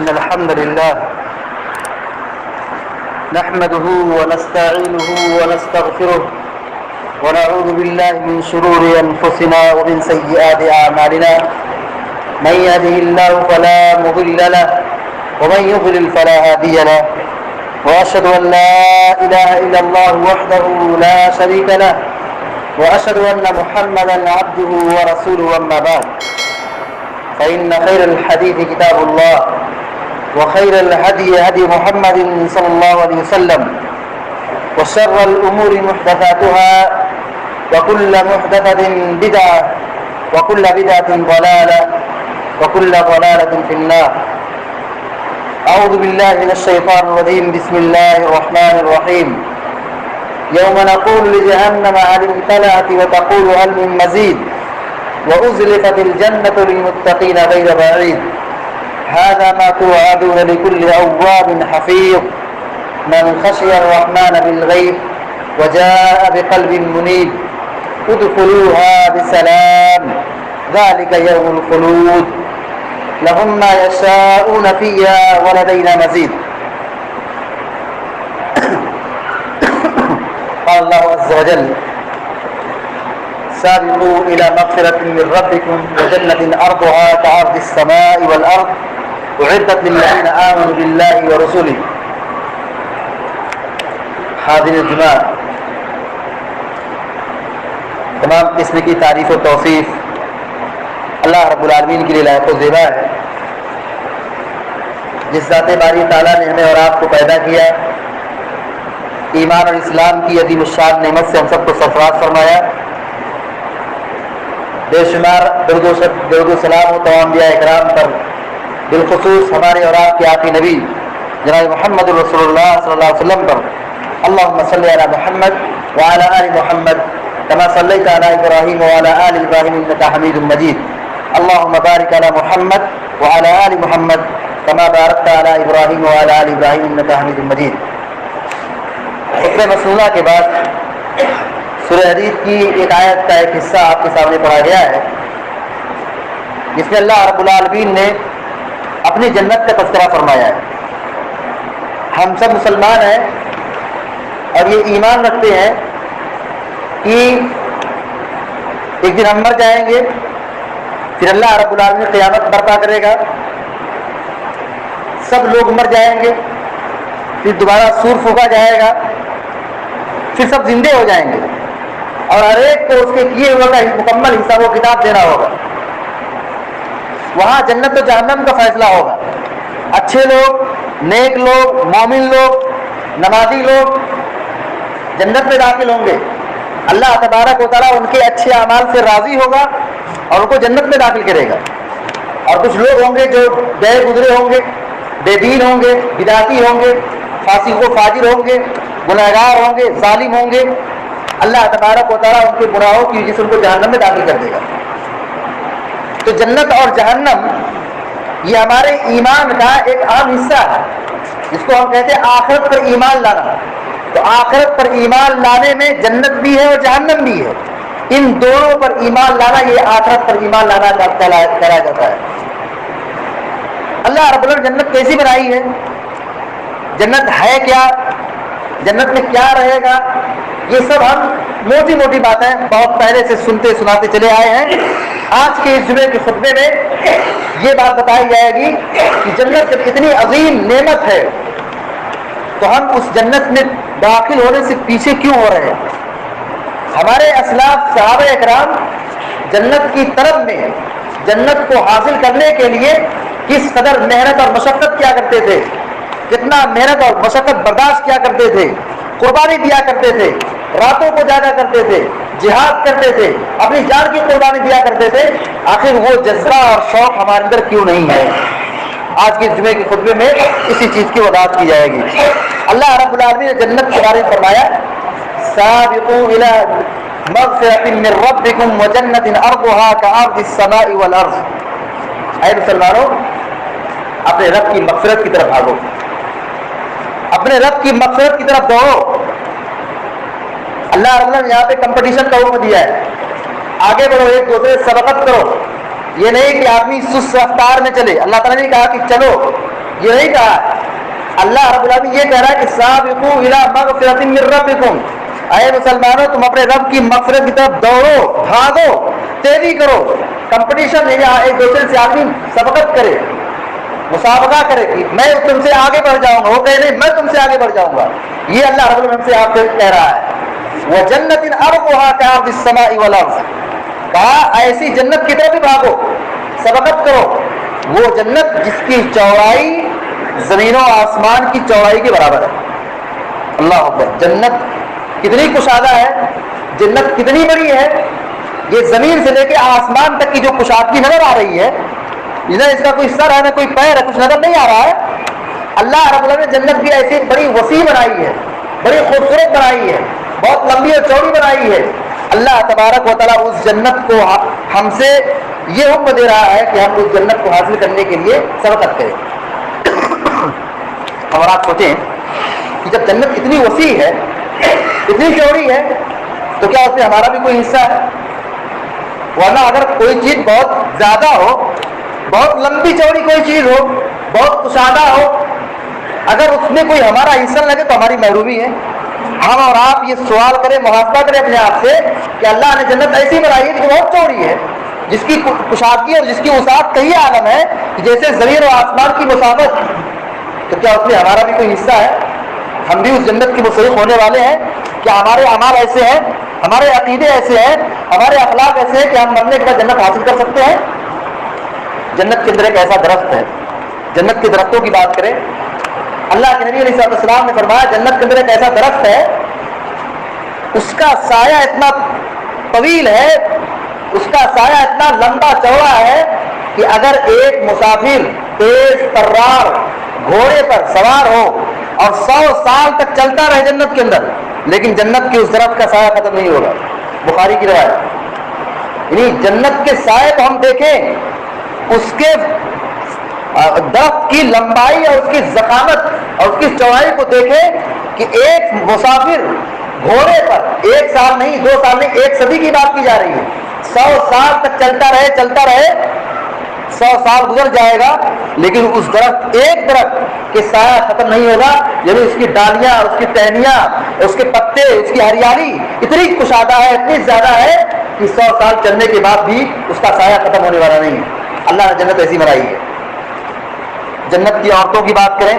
إن الحمد لله نحمده ونستعينه ونستغفره ونعوذ بالله من شرور أنفسنا ومن سيئات أعمالنا من يهده الله فلا مضل له ومن يضلل فلا هادي له وأشهد أن لا إله إلا الله وحده لا شريك له وأشهد أن محمدا عبده ورسوله أما بعد فإن خير الحديث كتاب الله وخير الهدي هدي محمد صلى الله عليه وسلم وشر الأمور محدثاتها وكل محدثة بدعة وكل بدعة ضلالة وكل ضلالة في النار. أعوذ بالله من الشيطان الرجيم. بسم الله الرحمن الرحيم. يوم نقول لجهنم هل امتلأت وتقول هل من مزيد وأزلفت الجنة للمتقين غير بعيد هذا ما توعدون لكل أواب حفيظ من خشي الرحمن بالغيب وجاء بقلب منيب ادخلوها بسلام ذلك يوم الخلود لهم ما يشاءون فيها ولدينا مزيد. قال الله عز وجل سابقوا إلى مغفرة من ربكم وجنة أرضها كعرض السماء والأرض أعدت للذين آمنوا بالله ورسوله. حاضرین جمعہ، تمام قسم کی تعریف و توصیف اللہ رب العالمین کے لیے لائق و زیبا ہے، جس ذات باری تعالیٰ نے ہمیں اور آپ کو پیدا کیا، ایمان اور اسلام کی عظیم الشان نعمت سے ہم سب کو سرفراز فرمایا. بے شمار درود و سلام و تمام انبیاء اکرام پر، بالخصوص ہمارے اور آپ کے آقی نبی جناب محمد رسول اللہ صلی اللہ علیہ وسلم پر. اللهم صل على محمد وعلى آل محمد كما صليت على إبراهيم وعلى آل إبراهيم إنك حميد مجيد. اللهم بارك على محمد وعلى آل محمد كما باركت على إبراهيم وعلى آل إبراهيم إنك حميد مجيد. خطبہ مسنونہ کے بعد سورہ حدید کی ایک آیت کا ایک حصہ آپ کے سامنے پڑھا گیا ہے، جس میں اللہ رب العالمین نے اپنی جنت کا تذکرہ فرمایا ہے. ہم سب مسلمان ہیں اور یہ ایمان رکھتے ہیں کہ ایک دن ہم مر جائیں گے، پھر اللہ رب العالمین قیامت برپا کرے گا، سب لوگ مر جائیں گے، پھر دوبارہ سور پھونکا جائے گا، پھر سب زندے ہو جائیں گے اور ہر ایک کو اس کے کیے ہوئے کا مکمل حساب و کتاب دینا ہوگا. وہاں جنت و جہنم کا فیصلہ ہوگا. اچھے لوگ، نیک لوگ، مومن لوگ، نمازی لوگ جنت میں داخل ہوں گے. اللہ تبارک و تعالیٰ ان کے اچھے اعمال سے راضی ہوگا اور ان کو جنت میں داخل کرے گا. اور کچھ لوگ ہوں گے جو گئے گزرے ہوں گے، بے دین ہوں گے، بدعتی ہوں گے، فاسق و فاجر ہوں گے، گنہگار ہوں گے، ظالم ہوں گے. اللہ تبارک و تعالیٰ ان کے گناہوں کی وجہ سے ان کو جہنم میں داخل کر دے گا. تو جنت اور جہنم یہ ہمارے ایمان کا ایک عام حصہ ہے، جس کو ہم کہتے ہیں آخرت پر ایمان لانا. تو آخرت پر ایمان لانے میں جنت بھی ہے اور جہنم بھی ہے. ان دونوں پر ایمان لانا یہ آخرت پر ایمان لانا کہا جاتا ہے. اللہ رب العالمین نے جنت کیسی بنائی ہے، جنت ہے کیا، جنت میں کیا رہے گا، یہ سب ہم موٹی موٹی باتیں بہت پہلے سے سنتے سناتے چلے آئے ہیں. آج کے اس جمعے کے خطبے میں یہ بات بتائی جائے گی کہ جنت جب اتنی عظیم نعمت ہے تو ہم اس جنت میں داخل ہونے سے پیچھے کیوں ہو رہے ہیں. ہمارے اسلاف صحابہ اکرام جنت کی طلب میں، جنت کو حاصل کرنے کے لیے کس قدر محنت اور مشقت کیا کرتے تھے، کتنا محنت اور مشقت برداشت کیا کرتے تھے، قربانی دیا کرتے تھے، راتوں کو جاگا کرتے تھے، جہاد کرتے تھے، اپنی جان کی قربانی دیا کرتے تھے. آخر وہ جذبہ اور شوق ہمارے اندر کیوں نہیں ہے؟ آج کے جمعے کے خطبے میں اسی چیز کی وضاحت کی جائے گی. اللہ رب العالمین نے جنت کے بارے میں فرمایا سابقوا الى مغفرۃ من ربکم وجنۃ ارضها كعرض السماء والارض. اے مسلمانوں، اپنے رب کی مغفرت کی طرف بھاگو، اپنے رب کی مغفرت کی طرف دوڑو. اللہ رب نے یہاں پہ کمپٹیشن کا حکم دیا ہے، آگے بڑھو، ایک دوسرے سے سبقت کرو. یہ نہیں کہ آدمی سست رفتار میں چلے. اللہ تعالیٰ نے کہا کہ چلو، یہ نہیں کہا ہے. اللہ رب العالمین یہ کہہ رہا ہے کہ سابقوا الی مغفرۃ من ربکم، اے مسلمانوں تم اپنے رب کی مغفرت کی طرف دوڑو، بھاگو، تیزی کرو. کمپٹیشن نہیں، یہاں ایک دوسرے سے آدمی سبقت کرے، مسابقہ کرے کہ میں تم سے آگے بڑھ جاؤں گا، وہ کہے نہیں میں تم سے آگے بڑھ جاؤں گا. یہ اللہ رب العالمین سے آپ سے کہہ رہا ہے. وَجَنَّةٍ أَرْضُهَا كَعَرْضِ السَّمَاءِ وَالْأَرْضِ، کہا ایسی جنت کی طرف بھی بھاگو، سبقت کرو. وہ جنت جس کی چوڑائی زمین و آسمان کی چوڑائی کے برابر ہے. اللہ اکبر. جنت کتنی کشادہ ہے، جنت کتنی بڑی ہے. یہ زمین سے لے کے آسمان تک کی جو کشادگی نظر آ رہی ہے، نہ اس کا کوئی سر ہے نہ کوئی پیر ہے، کچھ نظر نہیں آ رہا ہے. اللہ رب العالمین نے جنت بھی ایسی بڑی وسیع بنائی ہے، بڑی خوبصورت بنائی ہے، بہت لمبی اور چوڑی بنائی ہے. اللہ تبارک و تعالیٰ اس جنت کو ہم سے یہ حکم دے رہا ہے کہ ہم اس جنت کو حاصل کرنے کے لیے سبقت کریں. اور آپ سوچیں کہ جب جنت اتنی وسیع ہے، اتنی چوڑی ہے، تو کیا اس میں ہمارا بھی کوئی حصہ ہے؟ ورنہ اگر کوئی چیز بہت زیادہ ہو، بہت لمبی چوڑی کوئی چیز ہو، بہت کشادہ ہو، اگر اس میں کوئی ہمارا حصہ لگے تو ہماری محرومی ہے. ہم اور آپ یہ سوال کریں، محاسبہ کریں اپنے آپ سے کہ اللہ نے جنت ایسی بنائی ہے کہ بہت چوڑی ہے، جس کی کشادگی اور جس کی وسعت کئی عالم ہے کہ جیسے زمین و آسمان کی مسافت. تو کیا اس میں ہمارا بھی کوئی حصہ ہے؟ ہم بھی اس جنت کے مستحق ہونے والے ہیں؟ کیا ہمارے اعمال ایسے ہیں، ہمارے عقیدے ایسے ہیں، ہمارے اخلاق ایسے ہیں کہ ہم مرنے کے بعد جنت حاصل کر سکتے ہیں؟ جنت کے اندر ایک ایسا درخت ہے. جنت کے درختوں کی بات کریں، اللہ کے نبی علیہ السلام نے فرمایا جنت کے اندر ایک ایسا درخت ہے، اس کا سایہ اتنا طویل ہے، اس کا سایہ اتنا لمبا چوڑا ہے کہ اگر ایک مسافر تیز ترار گھوڑے پر سوار ہو اور 100 سال تک چلتا رہے جنت کے اندر، لیکن جنت کے اس درخت کا سایہ ختم نہیں ہوگا. بخاری کی روایت. یعنی جنت کے سائے کو ہم دیکھیں، اس کے درخت کی لمبائی اور اس کی ضخامت اور اس کی چوڑائی کو دیکھیں کہ ایک مسافر گھوڑے پر 1 سال نہیں، 2 سال نہیں، 1 صدی کی بات کی جا رہی ہے. 100 سال تک چلتا رہے 100 سال گزر جائے گا، لیکن اس درخت ایک درخت کے سایہ ختم نہیں ہوگا. یعنی اس کی ڈالیاں، اس کی ٹہنیاں، اس کے پتے، اس کی ہریالی اتنی کشادہ ہے، اتنی زیادہ ہے کہ 100 سال چلنے کے بعد بھی اس کا سایہ ختم ہونے والا نہیں ہے. اللہ نے جنت ایسی بنائی ہے. جنت کی عورتوں کی بات کریں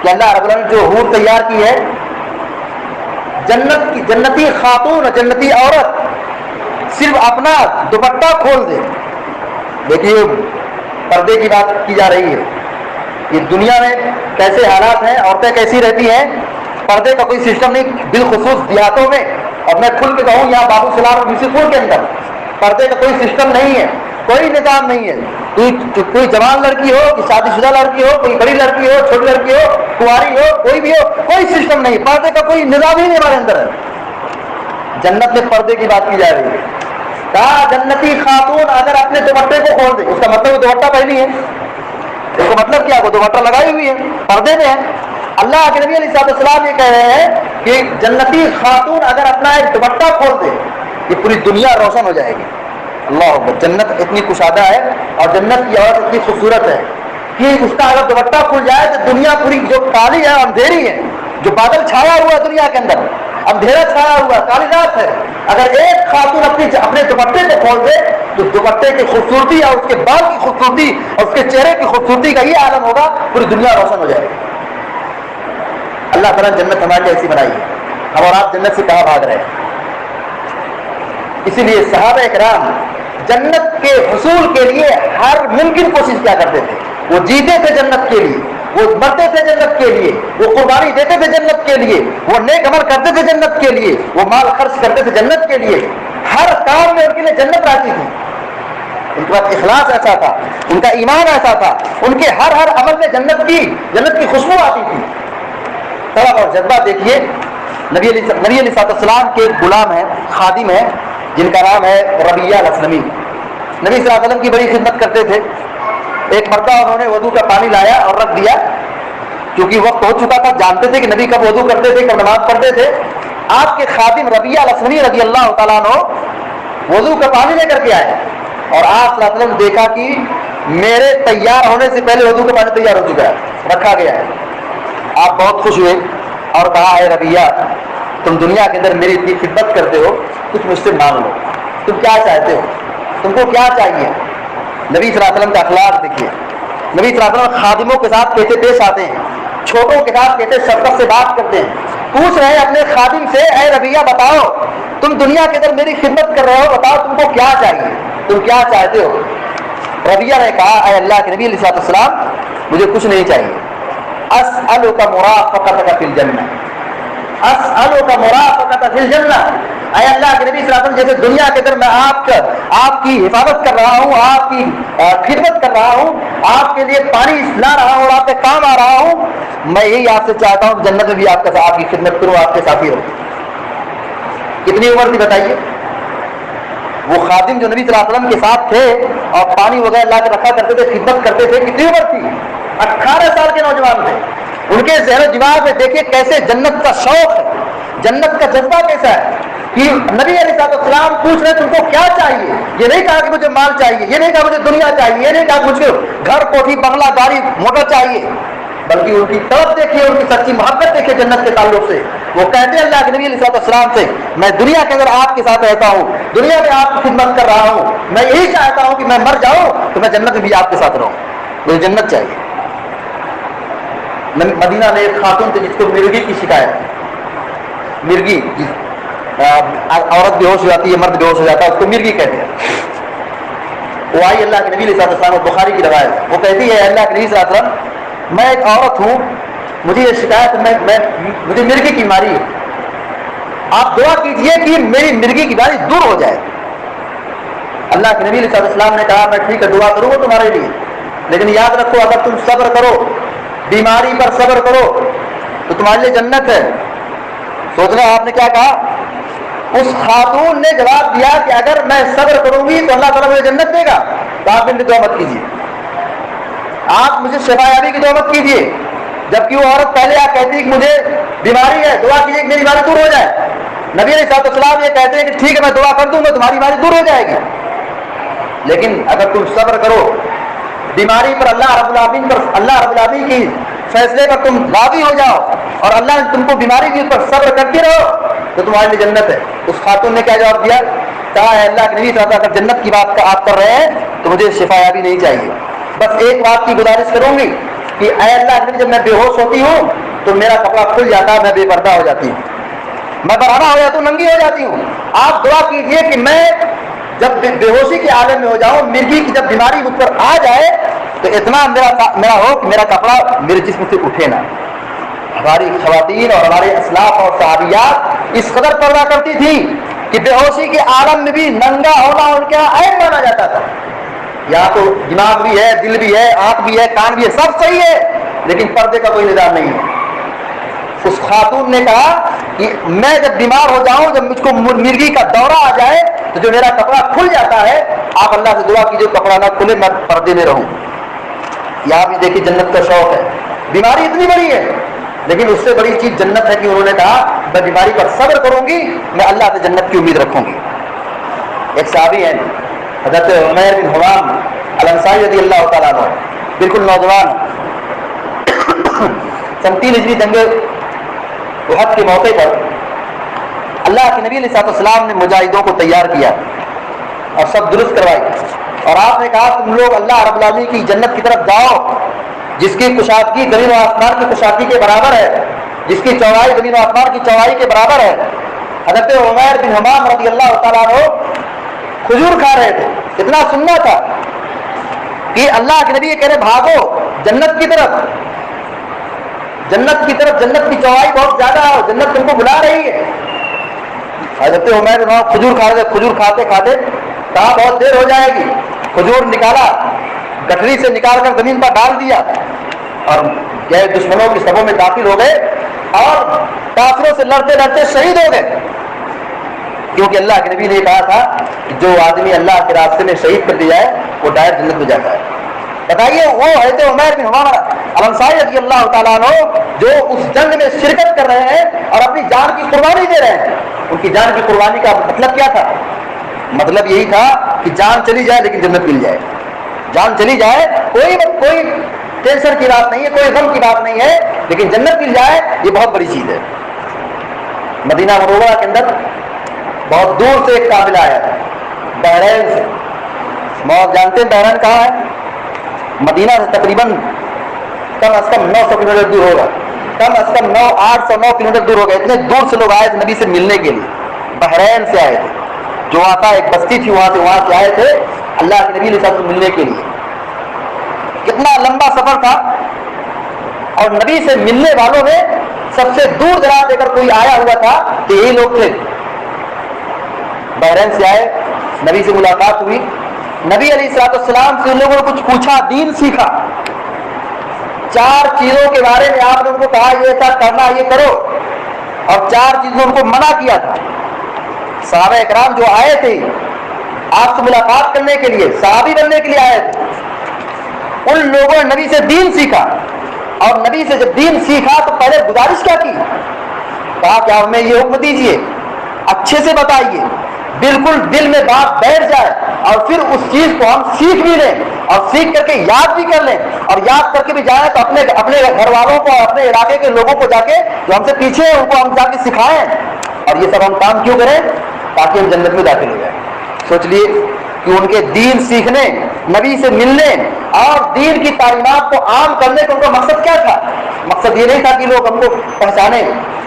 کہ اللہ رب العالمین نے جو حور تیار کی ہے، جنت کی جنتی خاتون، جنتی عورت صرف اپنا دوپٹہ کھول دے. دیکھیے پردے کی بات کی جا رہی ہے کہ دنیا میں کیسے حالات ہیں، عورتیں کیسی رہتی ہیں. پردے کا کوئی سسٹم نہیں، بالخصوص دیہاتوں میں، اور میں کھل کے کہوں یہاں بابو سلام یوسف پور کے اندر پردے کا کوئی سسٹم نہیں ہے، کوئی نظام نہیں ہے. کوئی جوان لڑکی ہو کہ شادی شدہ لڑکی ہو، کوئی بڑی لڑکی ہو، چھوٹی لڑکی ہو، کنواری ہو، کوئی بھی ہو، کوئی سسٹم نہیں، پردے کا کوئی نظام ہی نہیں ہمارے اندر ہے. جنت میں پردے کی بات کی جا رہی ہے. کہا جنتی خاتون اگر اپنے دوپٹے کو کھول دے، اس کا مطلب وہ دوپٹہ پہنی ہے، اس کا مطلب کیا، وہ دوپٹہ لگائی ہوئی ہے، پردے میں ہے. اللہ کے نبی علیہ السلام یہ کہہ رہے ہیں کہ جنتی خاتون اگر اپنا ایک دوپٹہ کھول دے، یہ پوری دنیا روشن ہو جائے گی. اللہ اکبر. جنت اتنی کشادہ ہے اور جنت کی عورت اتنی خوبصورت ہے کہ اس کا اگر دوپٹہ کھل جائے تو دنیا پوری جو کالی ہے، اندھیری ہے، جو بادل چھایا ہوا ہے دنیا کے اندر، اندھیرا چھایا ہوا، کالی رات ہے، اگر ایک خاتون اپنے دوپٹے کو کھول دے تو دوپٹے کی خوبصورتی اور اس کے بال کی خوبصورتی اور اس کے چہرے کی خوبصورتی کا یہ عالم ہوگا، پوری دنیا روشن ہو جائے گی. اللہ تعالیٰ نے جنت ہمارے لیے ایسی بنائی ہے. ہم اور آپ جنت سے کہاں بھاگ رہے ہیں؟ اسی لیے صحابہ کرام جنت کے حصول کے لیے ہر ممکن کوشش کیا کرتے تھے. وہ جیتے تھے جنت کے لیے، وہ مرتے تھے جنت کے لیے، وہ قربانی دیتے تھے جنت کے لیے، وہ نیک عمل کرتے تھے جنت کے لیے، وہ مال خرچ کرتے تھے جنت کے لیے. ہر کام میں ان کے لیے جنت رہتی تھی. ان کے پاس اخلاص ایسا تھا، ان کا ایمان ایسا تھا، ان کے ہر عمل میں جنت کی خوشبو آتی تھی. طلب اور جذبہ دیکھیے. نبی علیہ السلام کے ایک غلام ہیں، خادم ہیں، جن کا نام ہے ربیہ الاسلمی. نبی صلی اللہ علیہ وسلم کی بڑی خدمت کرتے تھے. ایک مرتبہ انہوں نے وضو کا پانی لایا اور رکھ دیا، کیونکہ وقت ہو چکا تھا، جانتے تھے کہ نبی کب وضو کرتے تھے، کب نماز پڑھتے تھے. آپ کے خادم ربیہ الاسلمی رضی اللہ تعالیٰ عنہ وضو کا پانی لے کر کے آئے اور آپ صلی اللہ علیہ وسلم نے دیکھا کہ میرے تیار ہونے سے پہلے وضو کا پانی تیار ہو چکا ہے، رکھا گیا ہے۔ آپ بہت خوش ہوئے اور کہا اے ربیہ تم دنیا کے اندر میری اتنی خدمت کرتے ہو، کچھ مجھ سے مانگ لو، تم کیا چاہتے ہو، تم کو کیا چاہیے؟ نبی صلی اللہ علیہ وسلم کا اخلاق دیکھیے، نبی صلی اللہ علیہ وسلم خادموں کے ساتھ کیسے پیش آتے ہیں، چھوٹوں کے ساتھ کیسے شفقت سے بات کرتے ہیں۔ پوچھ رہے ہیں اپنے خادم سے اے ربیہ بتاؤ تم دنیا کے اندر میری خدمت کر رہے ہو، بتاؤ تم کو کیا چاہیے، تم کیا چاہتے ہو؟ ربیہ نے کہا اے اللہ کے نبی علیہ السلام مجھے کچھ نہیں چاہیے، اسألک مرافقتک فی الجنہ، اسألک مرافقتک فی الجنہ، اے اللہ کے نبی صلی اللہ علیہ وسلم جیسے دنیا کے اندر میں آپ کی حفاظت کر رہا ہوں، آپ کی خدمت کر رہا ہوں، آپ کے لیے پانی لا رہا ہوں اور آپ کے کام آ رہا ہوں، میں یہی آپ سے چاہتا ہوں جنت میں بھی آپ کی خدمت کروں، آپ کے ساتھی رہوں۔ کتنی عمر تھی بتائیے؟ وہ خادم جو نبی صلی اللہ علیہ وسلم کے ساتھ تھے اور پانی وغیرہ لا کے رکھا کرتے تھے، خدمت کرتے تھے، کتنی عمر تھی؟ 18 سال کے نوجوان تھے۔ ان کے ذہن و دماغ میں دیکھیے کیسے جنت کا شوق ہے، جنت کا جذبہ کیسا ہے کہ نبی علیہ السلام پوچھ رہے تم کو کیا چاہیے؟ یہ نہیں کہا کہ مجھے مال چاہیے، یہ نہیں کہا مجھے دنیا چاہیے، یہ نہیں کہا مجھے گھر کوٹھی بنگلہ گاڑی موٹر چاہیے، بلکہ ان کی طرف دیکھیے، ان کی سچی محبت دیکھیے جنت کے تعلق سے۔ وہ کہتے ہیں اللہ کے نبی علیہ السلام سے میں دنیا کے اندر آپ کے ساتھ رہتا ہوں، دنیا میں آپ کی خدمت کر رہا ہوں، میں یہی چاہتا ہوں کہ میں مر جاؤں تو میں جنت میں بھی آپ کے ساتھ رہوں، مجھے جنت چاہیے۔ مدینہ میں ایک خاتون تھی جس کو مرگی کی شکایت، مرگی عورت بے ہوش ہو جاتی ہے، مرد بے ہوش ہو جاتا ہے، اس کو مرگی کہتے ہیں۔ وہ آئی اللہ کے نبی علیہ السلام، بخاری کی روایت، وہ کہتی ہے اللہ کے نبی صلی اللہ علیہ وسلم میں ایک عورت ہوں، مجھے یہ شکایت مجھے مرگی کی بیماری ہے، آپ دعا کیجئے کہ میری مرگی کی بیماری دور ہو جائے۔ اللہ کے نبی علیہ السلام نے کہا میں ٹھیک ہے دعا کروں گا تمہارے لیے، لیکن یاد رکھو اگر تم صبر کرو، بیماری پر صبر کرو تو تمہارے لیے جنت ہے۔ سوچنا آپ نے کیا کہا؟ اس خاتون نے جواب دیا کہ اگر میں صبر کروں گی تو اللہ تعالیٰ مجھے جنت دے گا، تو آپ میری دعا مت کیجیے، آپ مجھے شفا یابی کی دعا مت کیجیے، جبکہ وہ عورت پہلے آپ کہتی ہے کہ مجھے بیماری ہے، دعا کیجیے کہ میری بیماری دور ہو جائے۔ نبی علیہ السلام یہ کہتے ہیں کہ ٹھیک ہے میں دعا کر دوں گا تمہاری بیماری دور ہو جائے گی، لیکن اگر تم صبر کرو، بیماری پر اللہ رب العالمین کی فیصلے پر تم راضی ہو جاؤ اور اللہ نے تم کو بیماری کی پر صبر کرتے رہو تو تمہارے لیے جنت ہے۔ اس خاتون نے کیا جواب دیا؟ کہا ہے اللہ کے نبی صلی اللہ علیہ وسلم اگر جنت کی بات آپ کر رہے ہیں تو مجھے شفا یابی نہیں چاہیے، بس ایک بات کی گزارش کروں گی کہ اے اللہ کے نبی جب میں بے ہوش ہوتی ہوں تو میرا کپڑا کھل جاتا ہے، میں بے پردہ ہو جاتی ہوں، میں برہنہ ہو جاتی ہوں، ننگی ہو جاتی ہوں، آپ دعا کیجئے کہ میں جب بے ہوشی کے عالم میں ہو جاؤں، مرگی کی جب بیماری مجھ پر آ جائے تو اتنا میرا ہو کہ میرا کپڑا میرے جسم سے اٹھے نہ۔ ہماری خواتین اور ہمارے اسلاف اور صحابیات اس قدر پردہ کرتی تھی کہ بے ہوشی کے عالم میں بھی ننگا ہونا ان کے عیب مانا جاتا تھا۔ یہاں تو دماغ بھی ہے، دل بھی ہے، آنکھ بھی ہے، کان بھی ہے، سب صحیح ہے، لیکن پردے کا کوئی نظام نہیں ہے۔ اس خاتون نے کہا کہ میں جب بیمار ہو جاؤں، جب مجھ کو مرگی کا دورہ آ جائے تو جو میرا کپڑا کھل جاتا ہے، آپ اللہ سے دعا کیجیے کپڑا نہ کھلے، میں پردے میں رہوں۔ یہاں بھی دیکھیے جنت کا شوق ہے، بیماری اتنی بڑی ہے لیکن اس سے بڑی چیز جنت ہے کہ انہوں نے کہا میں بیماری پر صبر کروں گی، میں اللہ سے جنت کی امید رکھوں گی۔ ایک صحابی ہیں حضرت عمیر بن حمام الانصاری رضی اللہ تعالیٰ عنہ، بالکل نوجوان، سن 3 ہجری جنگ احد کے موقع پر اللہ کے نبی علیہ السلام نے مجاہدوں کو تیار کیا اور سب درست کروائی، اور آپ نے کہا تم لوگ اللہ رب العالمین کی جنت کی طرف جاؤ جس کی کشادگی زمین و آسمان کی کشادگی کے برابر ہے، جس کی چوڑائی زمین و آسمان کی چوڑائی کے برابر ہے۔ حضرت عمیر بن حمام رضی اللہ تعالیٰ عنہ کھجور کھا رہے تھے، اتنا سننا تھا کہ اللہ کے نبی کہہ رہے بھاگو جنت کی طرف، جنت کی طرف، جنت کی چوڑائی بہت زیادہ ہے، جنت تم کو بلا رہی ہے۔ حضرت عمیر بن کھجور کھا رہے تھے، کھجور کھاتے کھاتے کہا بہت دیر ہو جائے گی، کھجور نکالا، گٹھری سے نکال کر زمین پر ڈال دیا اور گئے دشمنوں کی صفوں میں داخل ہو گئے اور کافروں سے لڑتے لڑتے شہید ہو گئے، کیونکہ اللہ کے نبی نے کہا تھا کہ جو آدمی اللہ کے راستے میں شہید کر دیا ہے وہ ڈائریکٹ جنت میں جاتا ہے۔ بتائیے وہ حضرت عمیر بن حمام الانصاری رضی اللہ تعالیٰ عنہ جو اس جنگ میں شرکت کر رہے ہیں اور اپنی جان کی قربانی دے رہے ہیں، ان کی جان کی قربانی کا مطلب کیا تھا؟ مطلب یہی تھا کہ جان چلی جائے لیکن جنت مل جائے. جان چلی جائے کوئی ٹینشن کی بات نہیں ہے, کوئی غم کی بات نہیں ہے, لیکن جنت مل جائے یہ بہت بڑی چیز ہے. مدینہ منورہ کے اندر بہت دور سے ایک قافلہ آیا تھا, بحرین سے. آپ جانتے ہیں بحرین کہاں ہے؟ مدینہ سے تقریباً کم از کم 900 کلو میٹر دور ہوگا, کم از کم 809 کلو میٹر دور ہوگا. اتنے دور سے لوگ آئے تھے نبی سے ملنے کے لیے, بحرین سے آئے تھے. جو وہاں تھا ایک بستی تھی وہاں سے آئے تھے اللہ کے نبی علیہ السلام سے ملنے کے لیے. کتنا لمبا سفر تھا, اور نبی سے ملنے والوں میں سب سے دور دراز اگر کوئی آیا ہوا تھا تو یہی لوگ تھے. بحرین سے آئے, نبی سے ملاقات ہوئی, نبی علیہ السلام سے ان لوگوں نے کچھ پوچھا, دین سیکھا. 4 چیزوں کے بارے میں آپ نے ان کو کہا یہ ایسا کرنا, یہ کرو, اور 4 چیزوں ان کو منع کیا تھا. صحابہ اکرام جو آئے تھے آپ سے ملاقات کرنے کے لیے, صحابی بننے کے لیے آئے تھے, ان لوگوں نے نبی سے دین سیکھا. اور نبی سے جب دین سیکھا تو پہلے گزارش کیا کی, کہا کہ ہمیں یہ حکم دیجیے, اچھے سے بتائیے, بالکل دل میں بات بیٹھ جائے, اور پھر اس چیز کو ہم سیکھ بھی لیں اور سیکھ کر کے یاد بھی کر لیں, اور یاد کر کے بھی جائیں تو اپنے گھر والوں کو, اپنے علاقے کے لوگوں کو جا کے جو ہم سے پیچھے ہیں ان کو ہم جا کے سکھائیں. اور یہ سب ہم کام کیوں کریں؟ تاکہ ہم جنت میں داخل ہو جائیں. سوچ لیے کہ ان کے دین سیکھنے, نبی سے ملنے اور دین کی تعلیمات کو عام کرنے کا ان کا مقصد کیا تھا؟ مقصد یہ نہیں تھا کہ لوگ ہم کو پہچانیں,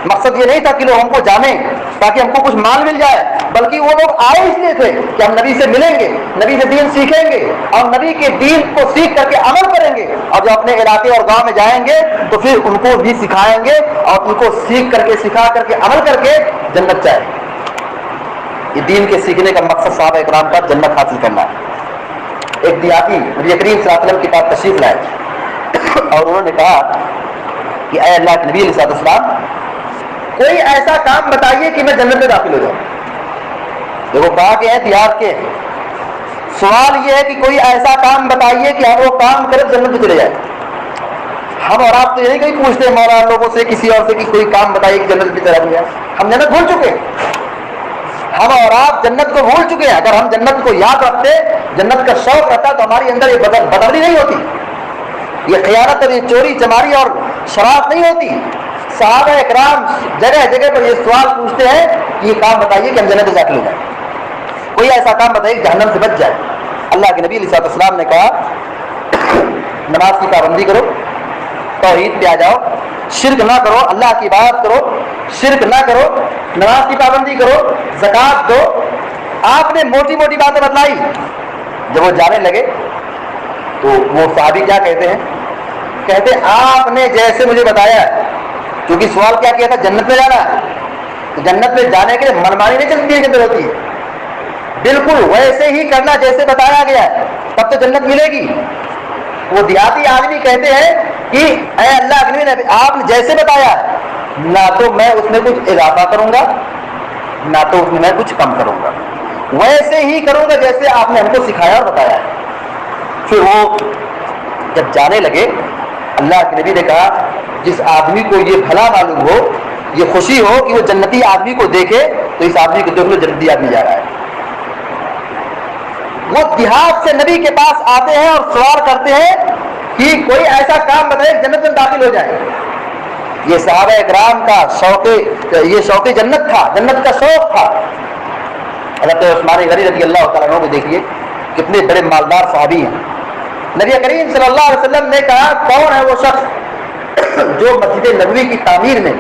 مقصد یہ نہیں تھا کہ لوگ ہم کو جانیں تاکہ ہم کو کچھ مال مل جائے, بلکہ وہ لوگ آئے اس لیے تھے کہ ہم نبی سے ملیں گے, نبی سے دین سیکھیں گے, اور نبی کے دین کو سیکھ کر کے عمل کریں گے, اور جب اپنے علاقے اور گاؤں میں جائیں گے تو پھر ان کو بھی سکھائیں گے, اور ان کو سیکھ کر کے, سکھا کر کے, عمل کر کے جنت جائیں گے. یہ دین کے سیکھنے کا مقصد صحابہ اکرام کا جنت حاصل کرنا ہے. ایک دیہاتی نبی کریم صلی اللہ علیہ وسلم کے پاس تشریف لائے اور انہوں نے کہا کہ اے اللہ کے نبی علیہ السلام, کوئی ایسا کام بتائیے کہ میں جنت میں داخل ہو جاؤں. دیکھو کہا کہ اے دیہات کے, سوال یہ ہے کہ کوئی ایسا کام بتائیے کہ ہم وہ کام کرے جنت میں چلے جائیں. ہم اور آپ تو یہی کہیں پوچھتے ہیں مولا لوگوں سے, کسی اور سے, کہ کوئی کام بتائیے کہ جنت میں چلا جائے. ہم جنت بھول چکے ہیں, ہم اور آپ جنت کو بھول چکے ہیں. اگر ہم جنت کو یاد رکھتے, جنت کا شوق رہتا, تو ہماری اندر یہ بدبلی نہیں ہوتی, یہ خیانت اور یہ چوری چماری اور شرارت نہیں ہوتی. صحابہ اکرام جگہ جگہ پر یہ سوال پوچھتے ہیں کہ یہ کام بتائیے کہ ہم جنت میں داخل ہو جائیں, کوئی ایسا کام بتائیے کہ جہنم سے بچ جائے. اللہ کے نبی علیہ السلام نے کہا نماز کی پابندی کرو, توحید پہ آ جاؤ, شرک نہ کرو, اللہ کی عبادت کرو, شرک نہ کرو, نماز کی پابندی کرو, زکوٰۃ دو. آپ نے موٹی موٹی باتیں بتلائی. جب وہ جانے لگے تو وہ صحابی کیا کہتے ہیں, کہتے آپ نے جیسے مجھے بتایا, کیونکہ سوال کیا کیا تھا, جنت میں جانا ہے, تو جنت میں جانے کے لیے منمانی نہیں چلتی ہے, اندر ہوتی ہے, بالکل ویسے ہی کرنا جیسے بتایا گیا ہے, تب تو جنت ملے گی. وہ دیہاتی آدمی کہتے ہیں کہ اے اللہ کے نبی, آپ نے جیسے بتایا, نہ تو میں اس میں کچھ اضافہ کروں گا, نہ تو اس میں کچھ کم کروں گا, ویسے ہی کروں گا جیسے آپ نے ہم کو سکھایا اور بتایا ہے. پھر وہ جب جانے لگے, اللہ کے نبی نے کہا جس آدمی کو یہ بھلا معلوم ہو, یہ خوشی ہو کہ وہ جنتی آدمی کو دیکھے, تو اس آدمی کو دیکھ لو جنتی آدمی جا رہا ہے. وہ دیہات سے نبی کے پاس آتے ہیں اور سوال کرتے ہیں کہ کوئی ایسا کام بتائے جنت میں داخل ہو جائے. یہ صحابہ اکرام کا شوق جنت تھا, جنت کا شوق تھا. حضرت عثمان غنی رضی اللہ تعالیٰ عنہ کو دیکھیے, کتنے بڑے مالدار صحابی ہیں. نبی کریم صلی اللہ علیہ وسلم نے کہا کون ہے وہ شخص جو مسجد نبوی کی تعمیر میں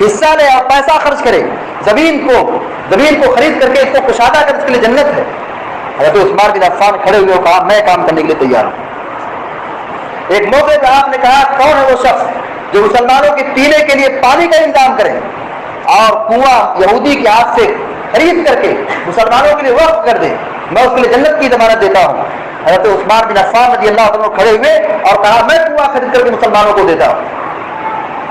حصہ لے اور پیسہ خرچ کرے, زمین کو خرید کر کے اس کو کشادہ کر, اس کے لیے جنت ہے. حضرت عثمان بن عفان کھڑے ہوئے کہا میں کام کرنے کے لیے تیار ہوں. ایک موقع پہ آپ نے کہا کون ہے وہ شخص جو مسلمانوں کے پینے کے لیے پانی کا انتظام کرے اور کنواں یہودی کے ہاتھ سے خرید کر کے مسلمانوں کے لیے وقف کر دے, میں اس کے لیے جنت کی ضمانت دیتا ہوں. حضرت عثمان بن عفان رضی اللہ عنہ کھڑے ہوئے اور کہا میں کنواں خرید کر کے مسلمانوں کو دیتا ہوں.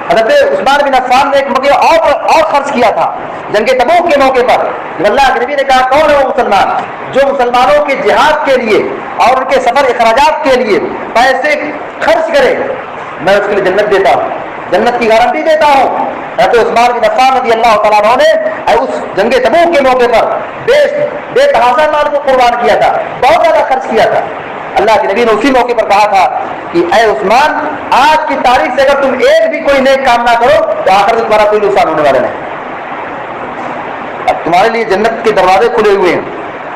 حضرت عثمان بن عفان نے ایک موقع اور خرچ کیا تھا جنگ تبوک کے موقع پر. اللہ کے نبی نے کہا کون ہے وہ مسلمان جو مسلمانوں کے جہاد کے لیے اور ان کے سفر اخراجات کے لیے پیسے خرچ کرے, میں اس کے لیے جنت دیتا ہوں, جنت کی گارنٹی دیتا ہوں. حضرت عثمان بن عفان رضی اللہ تعالیٰ عنہ نے اس جنگ تبوک کے موقع پر بے تحاشا مال کو قربان کیا تھا، بہت زیادہ خرچ کیا تھا۔ اللہ کے نبی نے اسی موقع پر کہا تھا کہ اے عثمان، آج کی تاریخ سے اگر تم ایک بھی کوئی نیک کام نہ کرو تو آخر میں تمہارا کوئی نقصان ہونے والا نہیں، اب تمہارے لیے جنت کے دروازے کھلے ہوئے ہیں،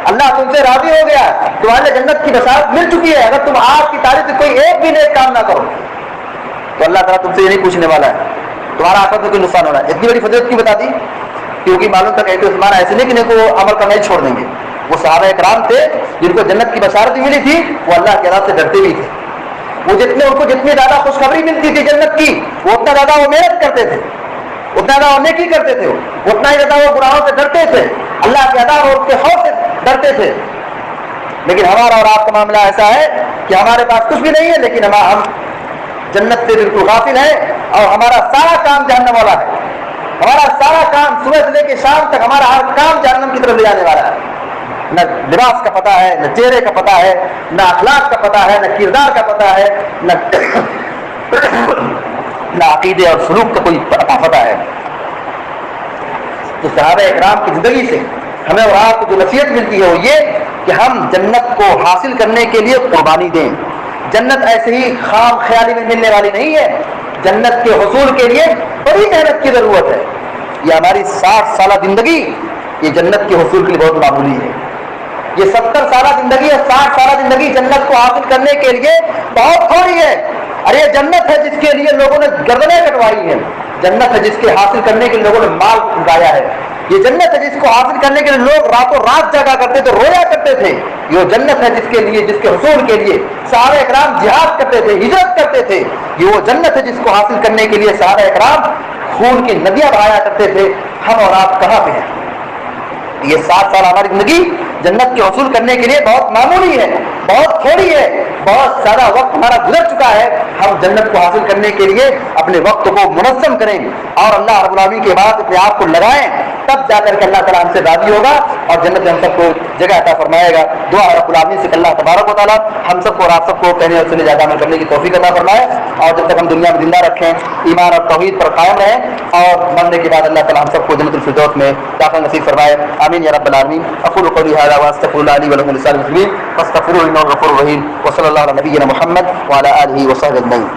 اللہ تم سے راضی ہو گیا، تمہارے لیے جنت کی بشارت مل چکی ہے۔ اگر تم آج کی تاریخ سے کوئی ایک بھی نیک کام نہ کرو تو اللہ تعالیٰ تم سے یہ نہیں پوچھنے والا ہے تمہارا آخرت میں کوئی نقصان ہونا ہے۔ اتنی بڑی فضیلت کی بتا دی کیونکہ معلوم تھا کہ عثمان ایسے نہیں کہ نیک کو عمل کرنا ہی چھوڑ دیں گے، وہ صحابہ کرام تھے جن کو جنت کی بشارت ملی تھی، وہ اللہ کے عذاب سے ڈرتے بھی تھے، وہ ان کو جتنی زیادہ خوشخبری ملتی تھی جنت کی وہ اتنا زیادہ وہ محنت کرتے تھے، اتنا زیادہ وہ نیکی کرتے تھے، اتنا ہی زیادہ وہ گناہوں سے ڈرتے تھے، اللہ کے عذاب اور اس کے خوف سے ڈرتے تھے۔ لیکن ہمارا اور آپ کا معاملہ ایسا ہے کہ ہمارے پاس کچھ بھی نہیں ہے لیکن ہم جنت سے بالکل غافل ہے، اور ہمارا سارا کام جہنم والا ہے، ہمارا سارا کام صبح سے لے کے شام تک ہمارا ہر کام جہنم کی طرف لے جانے والا ہے۔ نہ لباس کا پتہ ہے، نہ چہرے کا پتہ ہے، نہ اخلاق کا پتہ ہے، نہ کردار کا پتہ ہے، نہ عقیدے اور سلوک کا کوئی پتہ ہے۔ تو صحابہ اکرام کی زندگی سے ہمیں اور آپ کو جو نصیحت ملتی ہے وہ یہ کہ ہم جنت کو حاصل کرنے کے لیے قربانی دیں۔ جنت ایسے ہی خام خیالی میں ملنے والی نہیں ہے، جنت کے حصول کے لیے بڑی محنت کی ضرورت ہے۔ یہ ہماری 60 سالہ زندگی یہ جنت کے حصول کے لیے بہت معمولی ہے، یہ 70 سالہ زندگی اور 60 سالہ زندگی جنت کو حاصل کرنے کے لیے بہت تھوڑی ہے۔ اور یہ جنت ہے جس کے لیے لوگوں نے گردنیں کٹوائی ہیں، جنت ہے جس کے حاصل کرنے کے لیے لوگوں نے مال اگایا ہے، یہ جنت ہے جس کو حاصل کرنے کے لیے لوگ راتوں رات جاگا کرتے تھے، رویا کرتے تھے، یہ جنت ہے جس کے حصول کے لیے صحابہ اکرام جہاد کرتے تھے، ہجرت کرتے تھے، یہ وہ جنت ہے جس کو حاصل کرنے کے لیے صحابہ اکرام خون کی ندیاں بہایا کرتے تھے۔ ہم اور آپ کہاں پہ ہیں؟ یہ 60 سال ہماری زندگی جنت کے حصول کرنے کے لیے بہت معمولی ہے، بہت تھوڑی ہے، بہت زیادہ وقت ہمارا گزر چکا ہے۔ ہم جنت کو حاصل کرنے کے لیے اپنے وقت کو منظم کریں اور اللہ رب العالمین کے بعد اپنے آپ کو لگائیں، تب جا کر کے اللہ تعالیٰ ہم سے راضی ہوگا اور جنت میں ہم سب کو جگہ عطا فرمائے گا۔ دعا ہے رب العالمین سے کہ اللہ تبارک و تعالیٰ ہم سب کو اور آپ سب کو کہنے اور سننے زیادہ عمل کرنے کی توفیق عطا فرمائے، اور جب تک ہم دنیا میں زندہ رکھیں ایمان اور توحید پر قائم رہیں، اور مرنے کے بعد اللہ تعالیٰ ہم سب کو جنت الفردوس میں داخل نصیب فرمائے، آمین یا رب العالمین۔ اقول قولی ھذا واستغفر اللہ لی ولکم ولسائر المسلمین فاستغفروہ انہ غفور رحیم، وصلی اللہ علی نبینا محمد وعلی آلہ وصحبہ اجمعین۔